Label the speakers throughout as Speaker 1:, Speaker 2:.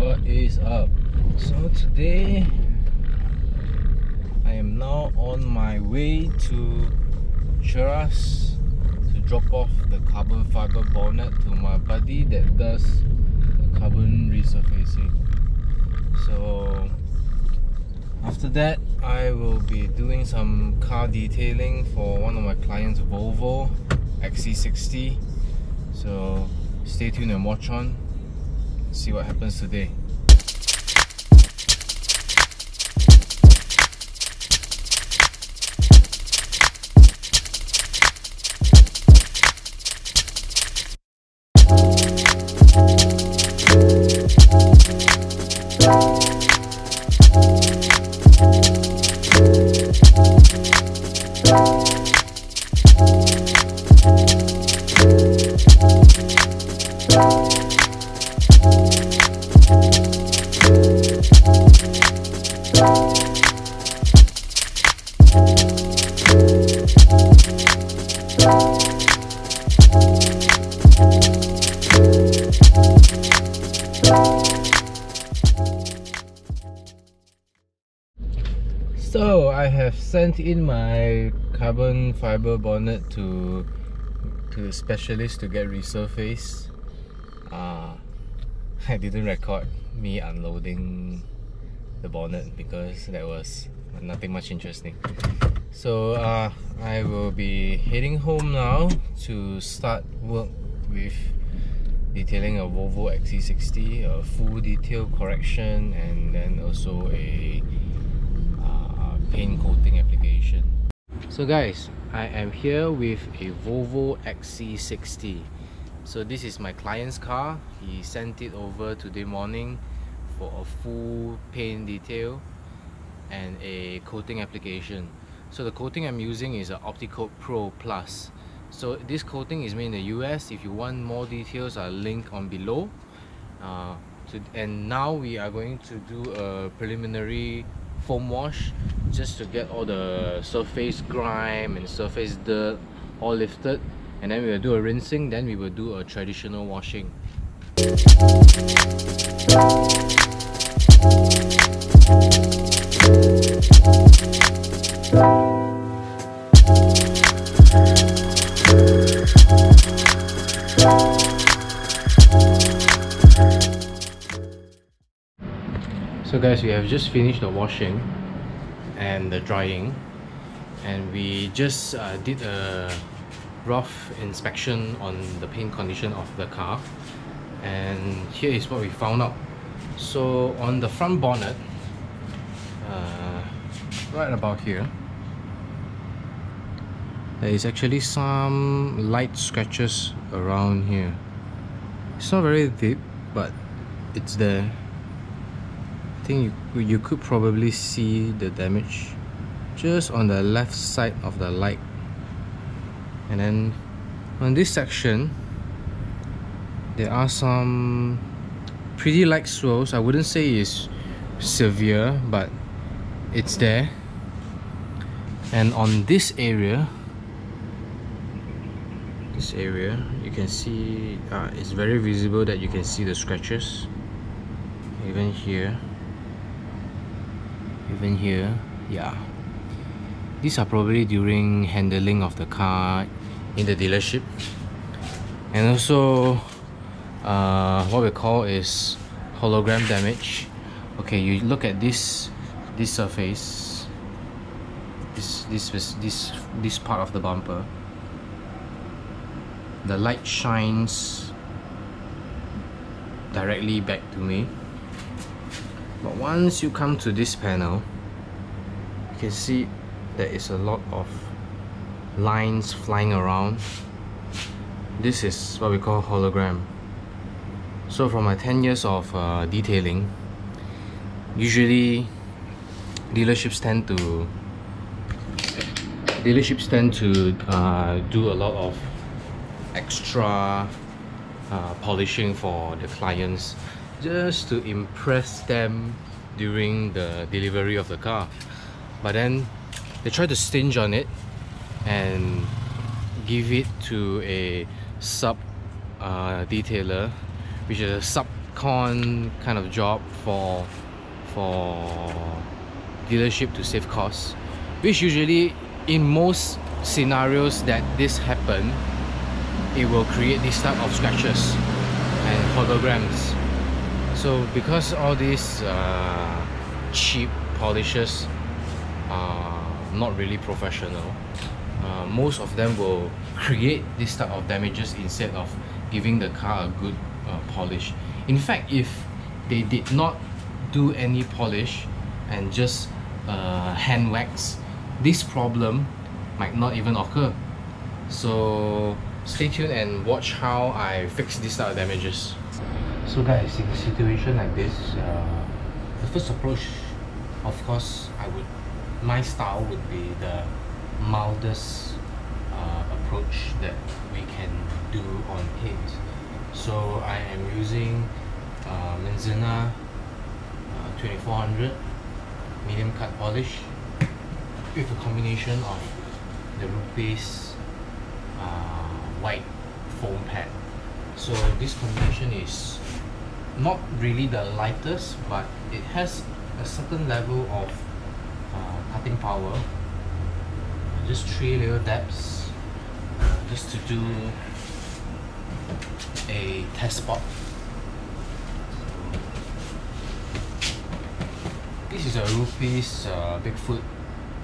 Speaker 1: What is up? So today I am now on my way to Cheras to drop off the carbon fiber bonnet to my buddy that does the carbon resurfacing. So after that I will be doing some car detailing for one of my clients, Volvo XC60. So stay tuned and watch on. See what happens today. So I have sent in my carbon fiber bonnet to the specialist to get resurfaced. I didn't record me unloading the bonnet because that was nothing much interesting. So I will be heading home now to start work with detailing a Volvo XC60, a full detail correction, and then also a paint coating application. So guys, I am here with a Volvo XC60. So this is my client's car. He sent it over today morning for a full paint detail and a coating application. So the coating I'm using is an Opti-Coat Pro Plus. So this coating is made in the US. If you want more details, I'll link on below. And now we are going to do a preliminary foam wash just to get all the surface grime and surface dirt all lifted, and then we will do a rinsing, then we will do a traditional washing. So guys, we have just finished the washing and the drying, and we just did a rough inspection on the paint condition of the car, and here is what we found out. So on the front bonnet, right about here, there is actually some light scratches around here. It's not very deep, but it's there. I think you could probably see the damage just on the left side of the light. And then on this section there are some pretty light swirls. I wouldn't say it's severe, but it's there. And on this area, you can see it's very visible that you can see the scratches. Even here, yeah. These are probably during handling of the car in the dealership. And also what we call is hologram damage. Okay, you look at this surface, this part of the bumper. The light shines directly back to me, but once you come to this panel, you can see there is a lot of lines flying around. This is what we call hologram. So from my 10 years of detailing, usually dealerships tend to do a lot of extra polishing for the clients, just to impress them during the delivery of the car. But then they try to stinge on it and give it to a sub detailer, which is a sub add-on kind of job for dealership to save costs, which usually in most scenarios that this happen, it will create this type of scratches and holograms. So because all these cheap polishes are not really professional, most of them will create this type of damages instead of giving the car a good polish. In fact, if they did not do any polish and just hand wax, this problem might not even occur. So stay tuned and watch how I fix this type of damages. So guys, in a situation like this, the first approach, of course, my style would be the mildest approach that we can do on paint. So I am using Manzana 2400 medium cut polish with a combination of the Rupees white foam pad. So this combination is not really the lightest, but it has a certain level of cutting power. Just 3 little dabs just to do a test spot. This is a Rupees Bigfoot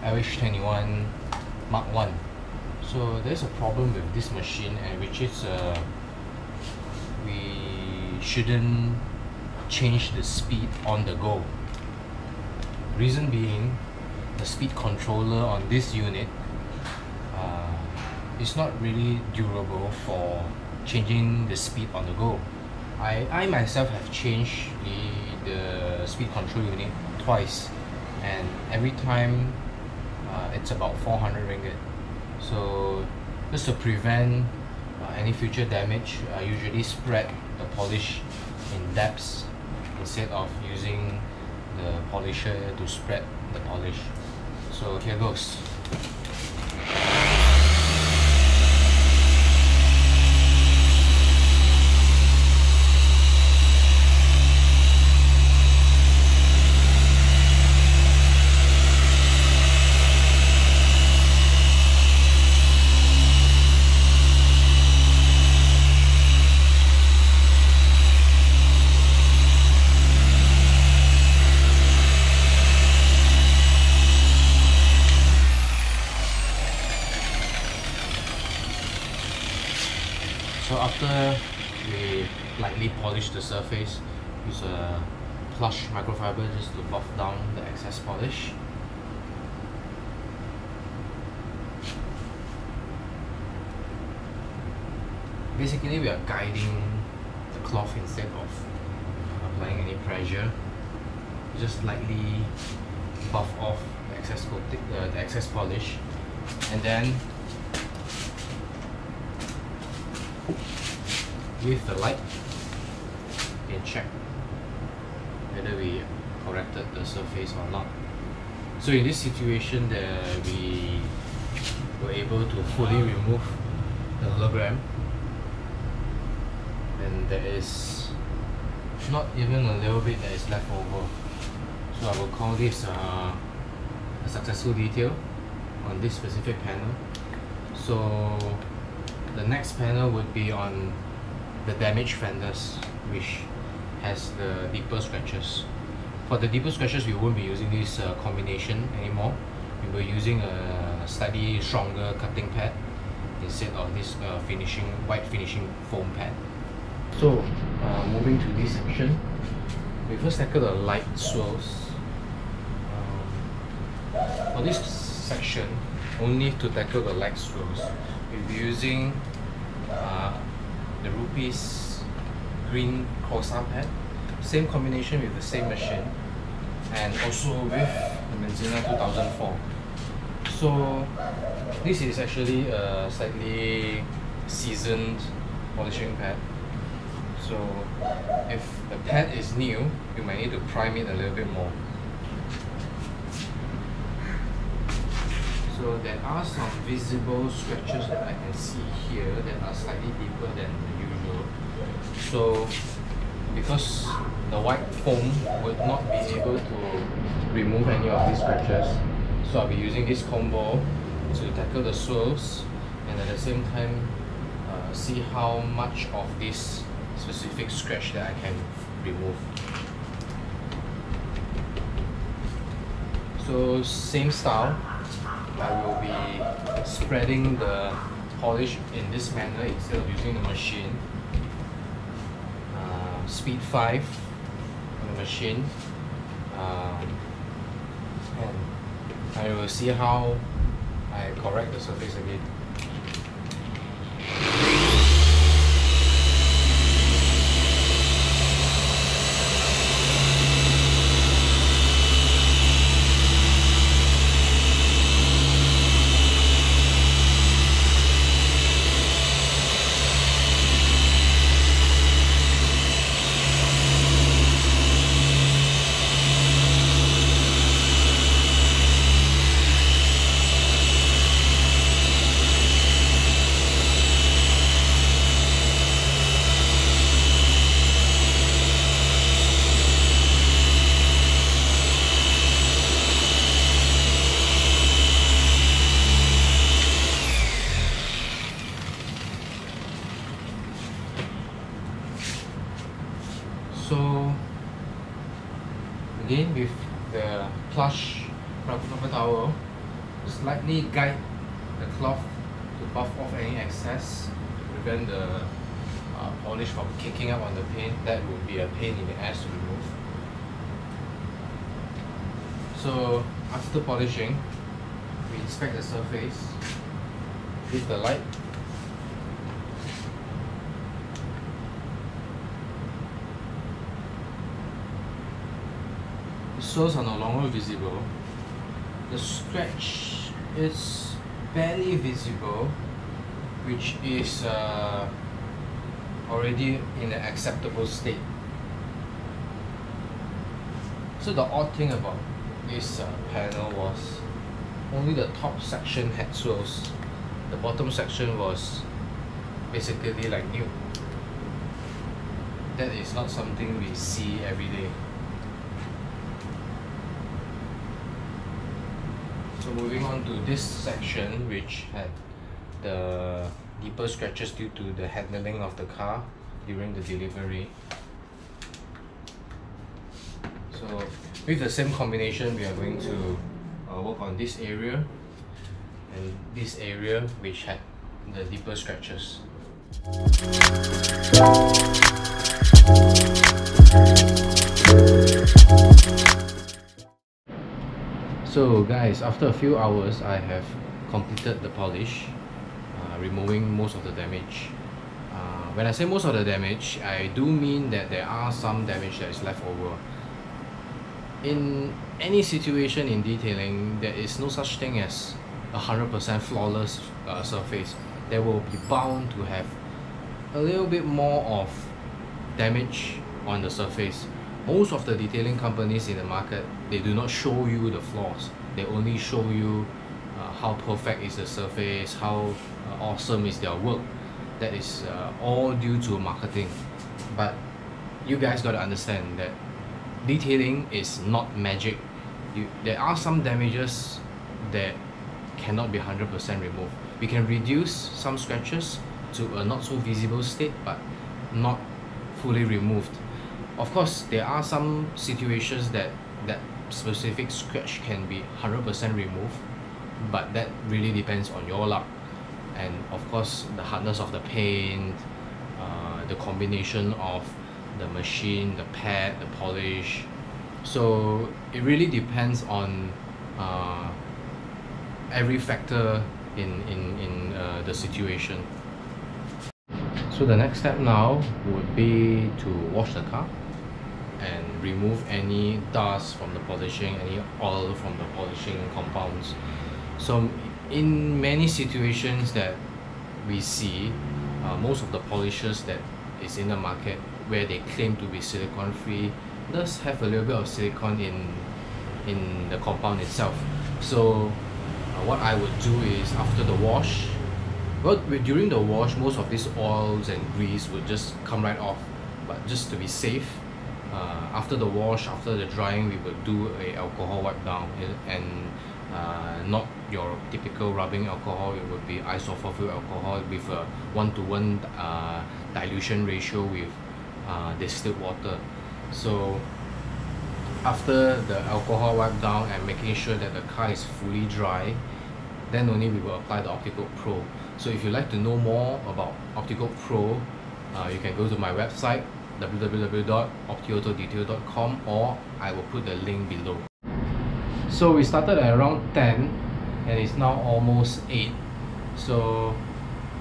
Speaker 1: LH21 Mark 1. So there's a problem with this machine, and which is we shouldn't change the speed on the go. Reason being, the speed controller on this unit is not really durable for changing the speed on the go. I myself have changed the speed control unit twice, and every time it's about 400 ringgit. So just to prevent any future damage, I usually spread the polish in dabs instead of using the polisher to spread the polish. So here goes. So after we lightly polish the surface, use a plush microfiber just to buff down the excess polish. Basically, we are guiding the cloth instead of applying any pressure. Just lightly buff off the excess coating, the excess polish, and then with the light, you can check whether we corrected the surface or not. So in this situation, we were able to fully remove the hologram, and there is not even a little bit that is left over. So I will call this a successful detail on this specific panel. So the next panel would be on the damaged fenders, which has the deeper scratches. For the deeper scratches, we won't be using this combination anymore. We were using a slightly stronger cutting pad instead of this white finishing foam pad. So moving to this section, we first tackle the light swirls. For this section, only to tackle the light swirls, we'll be using the Rupees green Crossar pad, same combination with the same machine, and also with the Manzana 2004. So this is actually a slightly seasoned polishing pad. So if the pad is new, you might need to prime it a little bit more. So there are some visible scratches that I can see here that are slightly deeper than the usual. So because the white foam would not be able to remove any of these scratches. So I'll be using this combo to tackle the swirls and at the same time see how much of this specific scratch that I can remove. So same style, I will be spreading the polish in this manner instead of using the machine. Speed 5 on the machine, and I will see how I correct the surface again. So again, with the plush rubber towel, slightly guide the cloth to buff off any excess to prevent the polish from kicking up on the paint. That would be a pain in the ass to remove. So after polishing, we inspect the surface with the light. The swirls are no longer visible. The scratch is barely visible, which is already in an acceptable state. So the odd thing about this panel was only the top section had swirls. The bottom section was basically like new. That is not something we see every day. So moving on to this section, which had the deeper scratches due to the handling of the car during the delivery. So with the same combination, we are going to work on this area and this area which had the deeper scratches. So guys, after a few hours, I have completed the polish, removing most of the damage. When I say most of the damage, I do mean that there are some damage that is left over. In any situation in detailing, there is no such thing as 100% flawless surface. There will be bound to have a little bit more of damage on the surface. Most of the detailing companies in the market, they do not show you the flaws. They only show you how perfect is the surface, how awesome is their work. That is all due to marketing. But you guys got to understand that detailing is not magic. There are some damages that cannot be 100% removed. We can reduce some scratches to a not so visible state, but not fully removed. Of course, there are some situations that specific scratch can be 100% removed, but that really depends on your luck. And of course, the hardness of the paint, the combination of the machine, the pad, the polish. So it really depends on every factor in the situation. So the next step now would be to wash the car and remove any dust from the polishing, any oil from the polishing compounds. So in many situations that we see, most of the polishes that is in the market where they claim to be silicone free does have a little bit of silicone in the compound itself. So what I would do is, after the wash, well, during the wash, most of these oils and grease would just come right off. but just to be safe, after the wash, after the drying, we will do a alcohol wipe down, and not your typical rubbing alcohol. It would be isopropyl alcohol with a 1:1 dilution ratio with distilled water. So after the alcohol wipe down and making sure that the car is fully dry, then only we will apply the Opti-Coat Pro. So if you'd like to know more about Opti-Coat Pro, you can go to my website www.optiautodetail.com, or I will put the link below. So we started at around 10 and it's now almost 8. So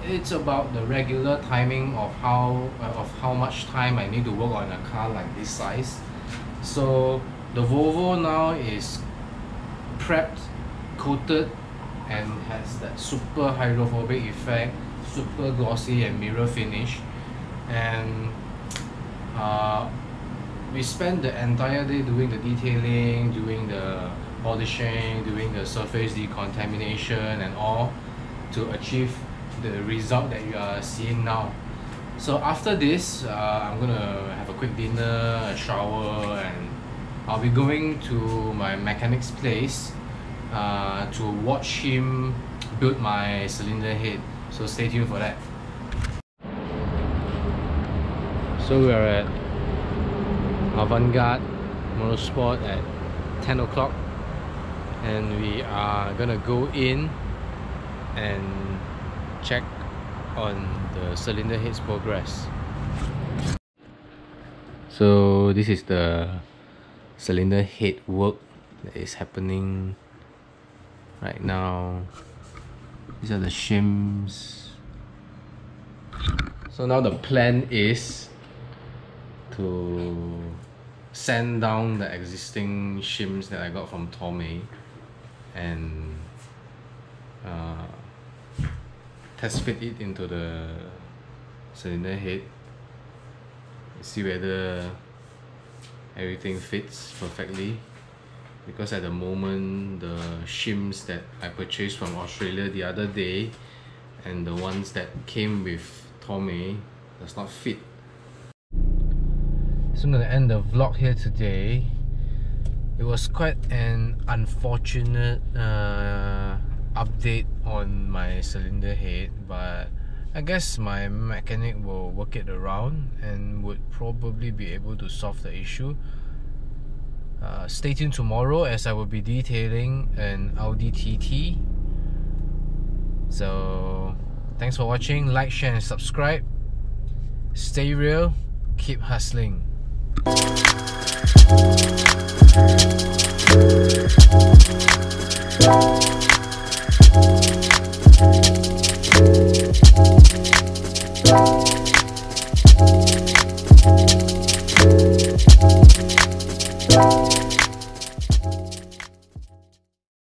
Speaker 1: it's about the regular timing of how much time I need to work on a car like this size. So the Volvo now is prepped, coated, and has that super hydrophobic effect, super glossy and mirror finish. And we spent the entire day doing the detailing, doing the polishing, doing the surface decontamination and all to achieve the result that you are seeing now. So after this, I'm gonna have a quick dinner, a shower, and I'll be going to my mechanic's place to watch him build my cylinder head. So stay tuned for that. So we are at Avant-Garde Motorsport at 10 o'clock, and we are gonna go in and check on the cylinder head's progress. So this is the cylinder head work that is happening right now. These are the shims. So now the plan is to sand down the existing shims that I got from Tomei and test fit it into the cylinder head, see whether everything fits perfectly, because at the moment the shims that I purchased from Australia the other day and the ones that came with Tomei does not fit. So I'm gonna end the vlog here today. It was quite an unfortunate update on my cylinder head, but I guess my mechanic will work it around and would probably be able to solve the issue. Stay tuned tomorrow as I will be detailing an Audi TT. So thanks for watching. Like, share and subscribe. Stay real, keep hustling.